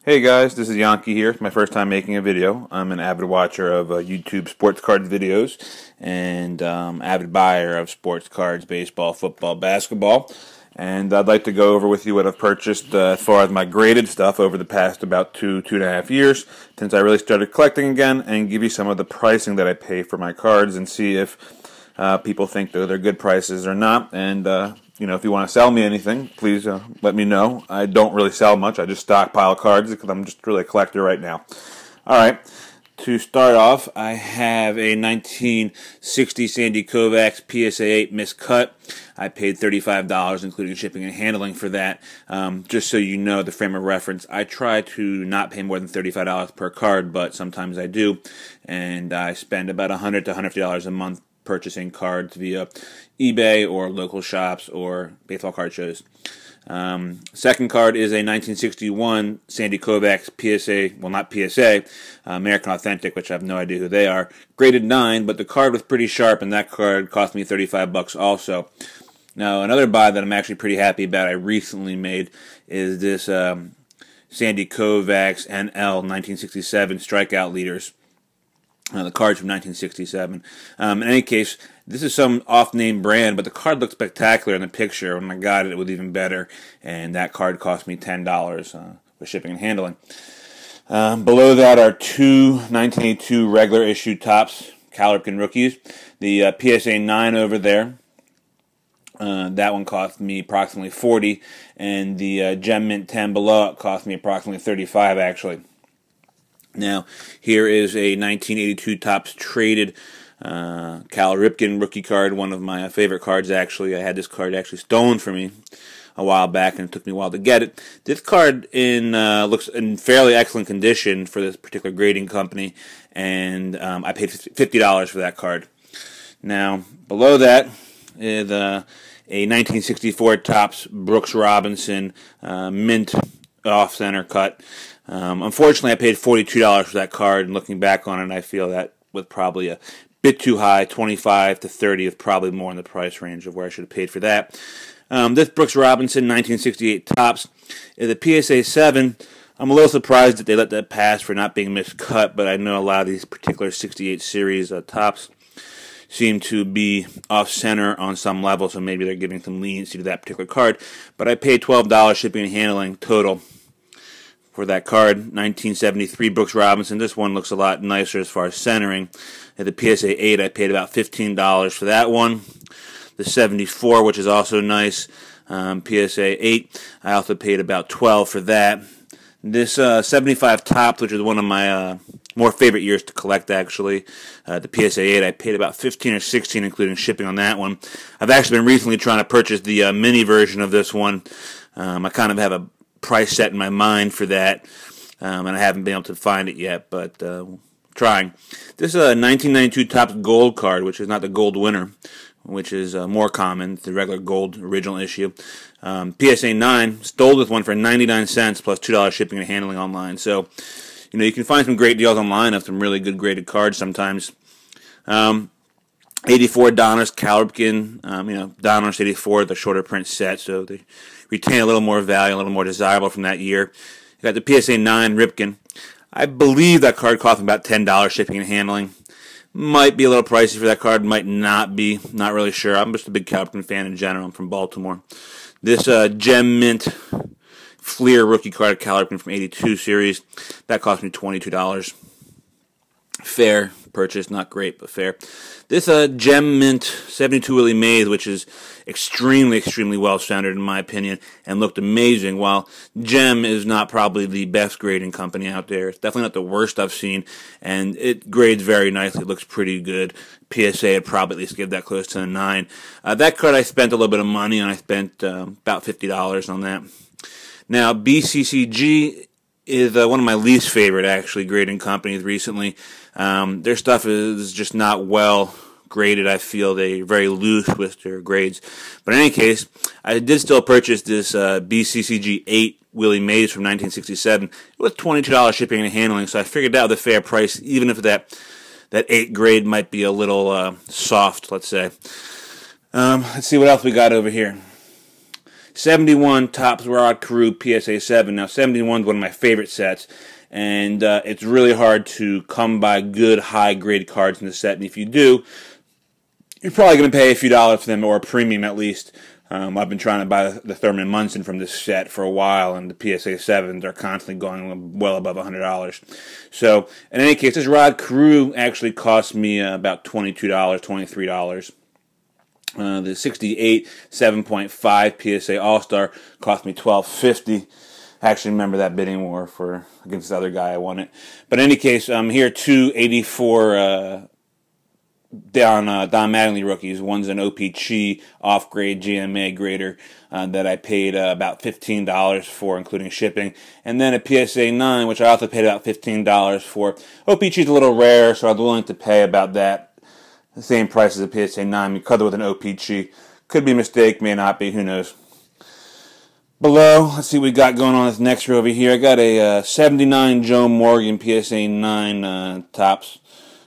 Hey guys, this is Yankee here. It's my first time making a video. I'm an avid watcher of YouTube sports cards videos and avid buyer of sports cards, baseball, football, basketball. And I'd like to go over with you what I've purchased as far as my graded stuff over the past about two and a half years since I really started collecting again, and give you some of the pricing that I pay for my cards and see if people think they're good prices or not. And if you want to sell me anything, please let me know. I don't really sell much. I just stockpile cards because I'm just really a collector right now. All right. To start off, I have a 1960 Sandy Koufax PSA 8 miscut. I paid $35, including shipping and handling, for that. Just so you know, the frame of reference, I try to not pay more than $35 per card, but sometimes I do, and I spend about $100 to $150 a month purchasing cards via eBay or local shops or baseball card shows. Second card is a 1961 Sandy Koufax PSA, well, not PSA, American Authentic, which I have no idea who they are. Graded 9, but the card was pretty sharp, and that card cost me $35 also. Now, another buy that I'm actually pretty happy about I recently made is this Sandy Koufax NL 1967 Strikeout Leaders. The card's from 1967. In any case, this is some off-name brand, but the card looked spectacular in the picture. When I got it, it was even better, and that card cost me $10 with shipping and handling. Below that are two 1982 regular issue Topps Cal Ripken rookies. The PSA 9 over there, that one cost me approximately $40, and the Gem Mint 10 below it cost me approximately $35, actually. Now, here is a 1982 Topps traded Cal Ripken rookie card, one of my favorite cards, actually. I had this card actually stolen from me a while back, and it took me a while to get it. This card looks in fairly excellent condition for this particular grading company, and I paid $50 for that card. Now, below that is a 1964 Topps Brooks Robinson mint off-center cut. Unfortunately, I paid $42 for that card, and looking back on it, I feel that was probably a bit too high. $25 to $30 is probably more in the price range of where I should have paid for that. This Brooks Robinson 1968 Topps is a PSA 7. I'm a little surprised that they let that pass for not being miscut, but I know a lot of these particular 68 series Topps seem to be off-center on some level, so maybe they're giving some leniency to that particular card. But I paid $12 shipping and handling total for that card. 1973 Brooks Robinson. This one looks a lot nicer as far as centering. At the PSA 8, I paid about $15 for that one. The 74, which is also nice, PSA 8, I also paid about $12 for that. This 75 Topps, which is one of my more favorite years to collect, actually. The PSA 8, I paid about $15 or $16, including shipping on that one. I've actually been recently trying to purchase the mini version of this one. I kind of have a price set in my mind for that, and I haven't been able to find it yet, but trying. This is a 1992 Topps Gold card, which is not the gold winner, which is more common, the regular gold original issue. PSA 9, stole this one for 99 cents plus $2 shipping and handling online. So, you can find some great deals online of some really good graded cards sometimes. 84 Donruss Cal Ripken, Donruss 84, the shorter print set, so they retain a little more value, a little more desirable from that year. You got the PSA 9 Ripken. I believe that card cost about $10 shipping and handling. Might be a little pricey for that card, might not be, not really sure. I'm just a big Cal Ripken fan in general. I'm from Baltimore. This Gem Mint Fleer rookie card of Cal Ripken from 82 series, that cost me $22. Fair purchase, not great, but fair. This Gem Mint 72 Willie Mays, which is extremely well centered in my opinion, and looked amazing. While Gem is not probably the best grading company out there, it's definitely not the worst I've seen, and it grades very nicely. It looks pretty good. PSA would probably at least give that close to a 9. That card I spent a little bit of money on. I spent about $50 on that. Now, BCCG is one of my least favorite, actually, grading companies recently. Their stuff is just not well graded. I feel they're very loose with their grades. But in any case, I did still purchase this BCCG 8 Willie Mays from 1967. It was $22 shipping and handling, so I figured that was a fair price, even if that 8 grade might be a little soft, let's say. Let's see what else we got over here. 71 Topps Rod Carew PSA 7. Now, 71 is one of my favorite sets, and it's really hard to come by good high-grade cards in the set, and if you do, you're probably going to pay a few dollars for them, or a premium at least. I've been trying to buy the Thurman Munson from this set for a while, and the PSA 7s are constantly going well above $100. So, in any case, this Rod Carew actually cost me about $22, $23. The 68 7.5 PSA All-Star cost me $12.50. I actually remember that bidding war against this other guy. I won it. But in any case, here 284 Don Mattingly rookies. One's an OPC off-grade GMA grader that I paid about $15 for, including shipping. And then a PSA 9, which I also paid about $15 for. OPC is a little rare, so I was willing to pay about that, the same price as a PSA 9, because it was an OPC. Could be a mistake, may not be, who knows. Below, let's see what we got going on this next row over here. I got a 79 Joe Morgan PSA 9 Topps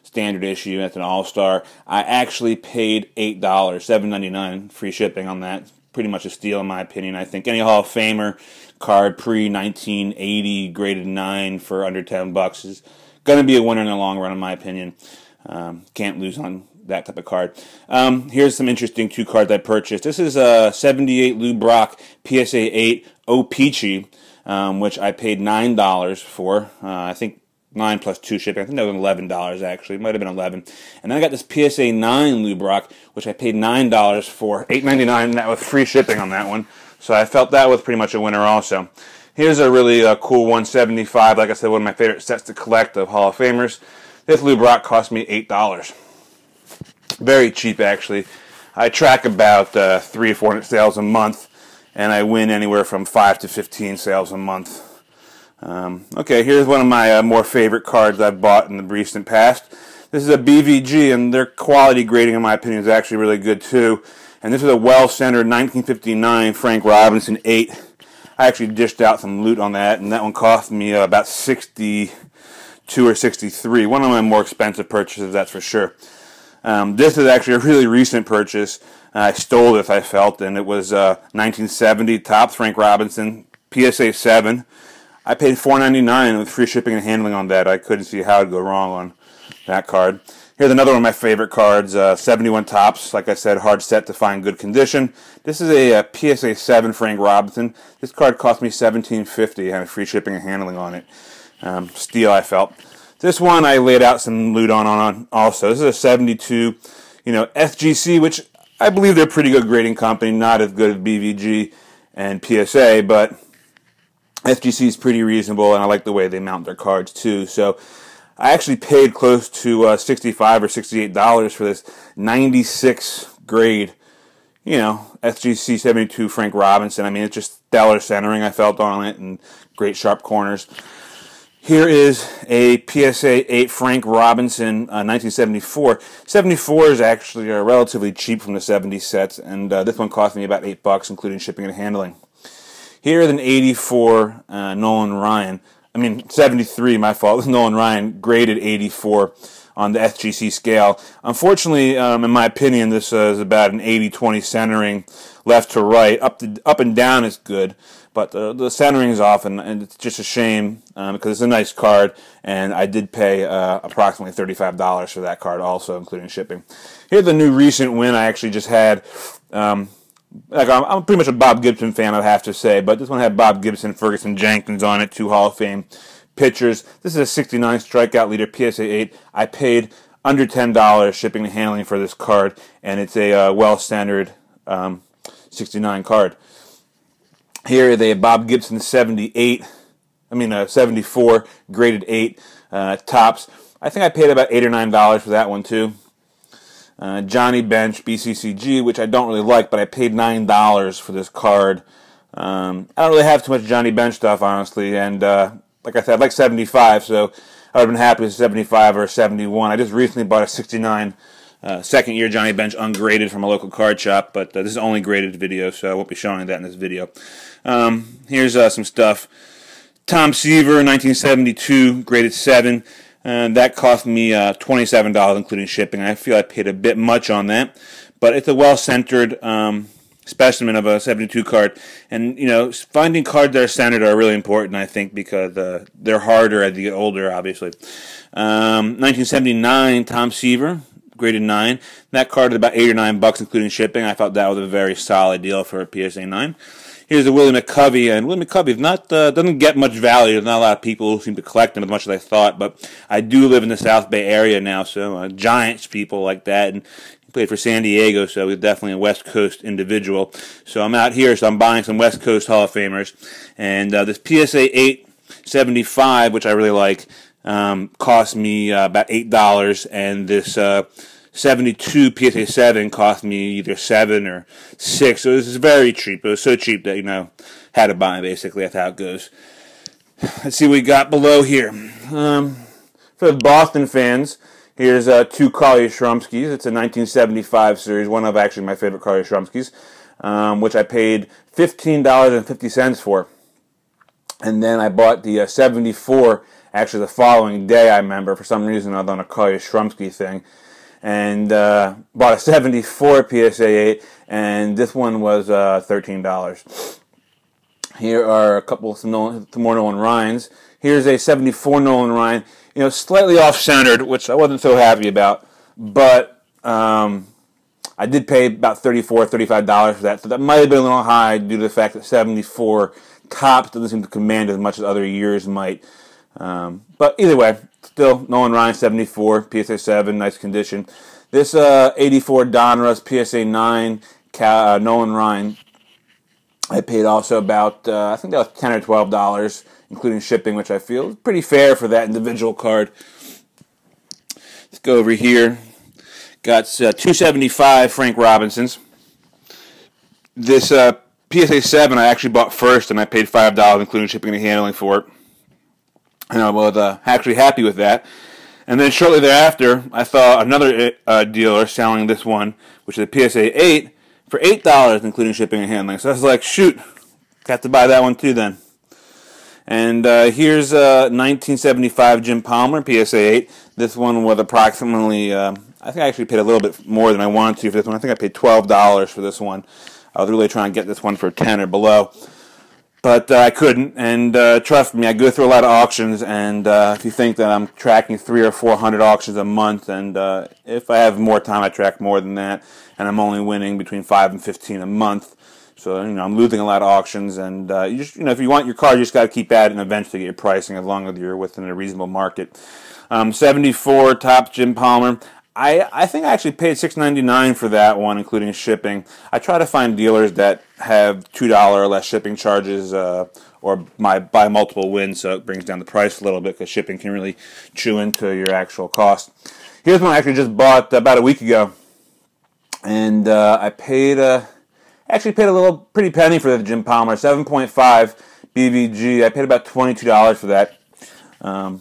standard issue. That's an all-star. I actually paid $8, $7.99, free shipping on that. Pretty much a steal in my opinion. I think any Hall of Famer card pre-1980 graded 9 for under $10 is going to be a winner in the long run in my opinion. Can't lose on that type of card. Here's some interesting two cards I purchased. This is a 78 Lou Brock PSA 8 OPC, which I paid $9 for. I think 9 plus 2 shipping. I think that was $11 actually. It might have been 11. And then I got this PSA 9 Lou Brock, which I paid $9 for, $8.99, and that was free shipping on that one. So I felt that was pretty much a winner also. Here's a really cool 175. Like I said, one of my favorite sets to collect of Hall of Famers. This Lou Brock cost me $8. Very cheap actually. I track about 300 or 400 sales a month, and I win anywhere from 5 to 15 sales a month. Okay, here's one of my more favorite cards I've bought in the recent past. This is a BVG, and their quality grading, in my opinion, is actually really good too. And this is a well-centered 1959 Frank Robinson 8. I actually dished out some loot on that, and that one cost me about 62 or 63. One of my more expensive purchases, that's for sure. This is actually a really recent purchase. I stole this, I felt, and it was 1970 Topps Frank Robinson PSA 7. I paid $4.99 with free shipping and handling on that. I couldn't see how it'd go wrong on that card. Here's another one of my favorite cards, 71 Topps. Like I said, hard set to find good condition. This is a PSA 7 Frank Robinson. This card cost me $17.50. I had free shipping and handling on it. Steal, I felt. This one I laid out some loot on also. This is a 72, SGC, which I believe they're a pretty good grading company. Not as good as BVG and PSA, but SGC is pretty reasonable, and I like the way they mount their cards too. So I actually paid close to $65 or $68 for this 96 grade, SGC 72 Frank Robinson. I mean, it's just stellar centering I felt on it, and great sharp corners. Here is a PSA 8 Frank Robinson 1974. 74 is actually relatively cheap from the 70 sets, and this one cost me about $8, including shipping and handling. Here is an 84 Nolan Ryan. 73, my fault. Nolan Ryan graded 84 on the SGC scale. Unfortunately, in my opinion, this is about an 80-20 centering left to right. Up and down is good, but the centering is off, and it's just a shame because it's a nice card, and I did pay approximately $35 for that card also, including shipping. Here's the new recent win I actually just had. I'm pretty much a Bob Gibson fan, I have to say, but this one had Bob Gibson, Ferguson Jenkins on it, 2 Hall of Fame pitchers. This is a 69 strikeout leader, PSA 8. I paid under $10 shipping and handling for this card, and it's a well-centered 69 card. Here is a Bob Gibson 74 graded 8 Topps. I think I paid about $8 or $9 for that one too. Johnny Bench BCCG, which I don't really like, but I paid $9 for this card. I don't really have too much Johnny Bench stuff, honestly, and like I said, I like 75, so I would have been happy with 75 or 71. I just recently bought a 69 second-year Johnny Bench ungraded from a local card shop, but this is only graded video, so I won't be showing that in this video. Here's some stuff. Tom Seaver, 1972, graded 7. That cost me $27, including shipping. I feel I paid a bit much on that, but it's a well-centered specimen of a 72 card. And, finding cards that are centered are really important, I think, because they're harder as you get older, obviously. 1979, Tom Seaver, graded 9. That card is about $8 or $9, including shipping. I thought that was a very solid deal for a PSA 9. Here's a Willie McCovey, and Willie McCovey doesn't get much value. There's not a lot of people who seem to collect them as much as I thought, but I do live in the South Bay area now, so Giants people like that, and he played for San Diego, so he's definitely a West Coast individual. So I'm out here, so I'm buying some West Coast Hall of Famers, and this PSA 8 75, which I really like, cost me about $8, and this 72 PSA 7 cost me either $7 or $6, so this is very cheap. It was so cheap that, had to buy, basically. That's how it goes. Let's see what we got below here. For the Boston fans, here's 2 Carly Shrumskis. It's a 1975 series, one of actually my favorite Carly Shrumskis, which I paid $15.50 for. And then I bought the 74 actually the following day, I remember. For some reason, I was on a Carly Shrumsky thing. And bought a 74 PSA 8, and this one was $13. Here are some more Nolan Rhynes. Here's a 74 Nolan Rhyne, slightly off-centered, which I wasn't so happy about, but I did pay about $34, $35 for that, so that might have been a little high due to the fact that 74 Topps doesn't seem to command as much as other years might. But either way, still Nolan Rhyne 74, PSA 7, nice condition. This 84 Donruss PSA 9 Nolan Rhyne, I paid also about, I think that was $10 or $12, including shipping, which I feel is pretty fair for that individual card. Let's go over here. Got 275 Frank Robinsons. This PSA 7 I actually bought first, and I paid $5, including shipping and handling for it. And I was actually happy with that. And then shortly thereafter, I saw another dealer selling this one, which is a PSA 8, for $8, including shipping and handling. So I was like, shoot, got to buy that one too then. And here's 1975 Jim Palmer, PSA 8. This one was approximately, I think I actually paid a little bit more than I wanted to for this one. I think I paid $12 for this one. I was really trying to get this one for 10 or below. But I couldn't, and trust me, I go through a lot of auctions, and if you think that I'm tracking 300 or 400 auctions a month, and if I have more time, I track more than that, and I'm only winning between 5 and 15 a month, so I'm losing a lot of auctions, and you just, if you want your car, you just got to keep at it and eventually get your pricing as long as you're within a reasonable market. 74 Topps Jim Palmer. I think I actually paid $6.99 for that one, including shipping. I try to find dealers that have $2 or less shipping charges, or buy multiple wins, so it brings down the price a little bit, because shipping can really chew into your actual cost. Here's one I actually just bought about a week ago, and I paid actually paid a little pretty penny for the Jim Palmer 7.5 BVG. I paid about $22 for that.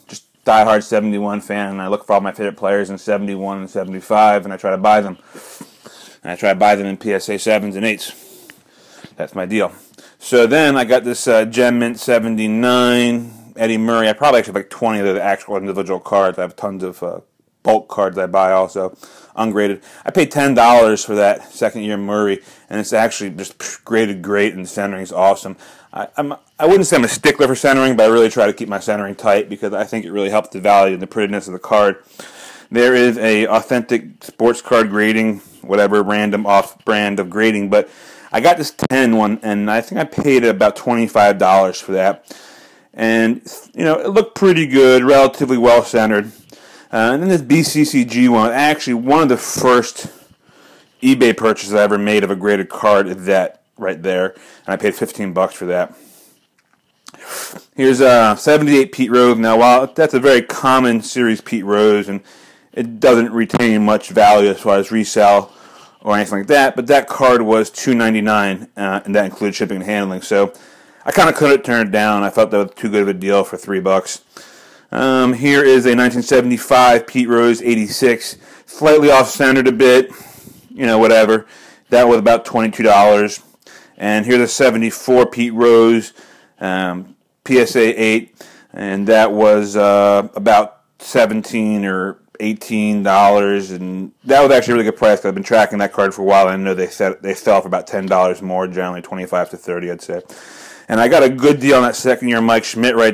Just diehard 71 fan, and I look for all my favorite players in 71 and 75, and I try to buy them. And I try to buy them in PSA 7s and 8s. That's my deal. So then I got this Gem Mint 79 Eddie Murray. I probably actually have like 20 of the actual individual cards. I have tons of bulk cards I buy also, ungraded. I paid $10 for that second year Murray, and it's actually just graded great, and the centering is awesome. I wouldn't say I'm a stickler for centering, but I really try to keep my centering tight because I think it really helps the value and the prettiness of the card. There is a authentic sports card grading, whatever random off-brand of grading, but I got this 10 one, and I think I paid about $25 for that. And, it looked pretty good, relatively well-centered. And then this BCCG one, actually one of the first eBay purchases I ever made of a graded card is that right there, and I paid $15 for that. Here's 78 Pete Rose. Now, while that's a very common series Pete Rose, and it doesn't retain much value as far as resale or anything like that, but that card was $2.99, and that included shipping and handling. So I kind of couldn't turn it down. I felt that was too good of a deal for $3. Here is a 1975 Pete Rose 86, slightly off-centered a bit, whatever. That was about $22. And here's a 74 Pete Rose PSA 8, and that was about $17 or $18, and that was actually a really good price because I've been tracking that card for a while, and I know they sell for about $10 more, generally 25 to 30, I'd say. And I got a good deal on that second-year Mike Schmidt right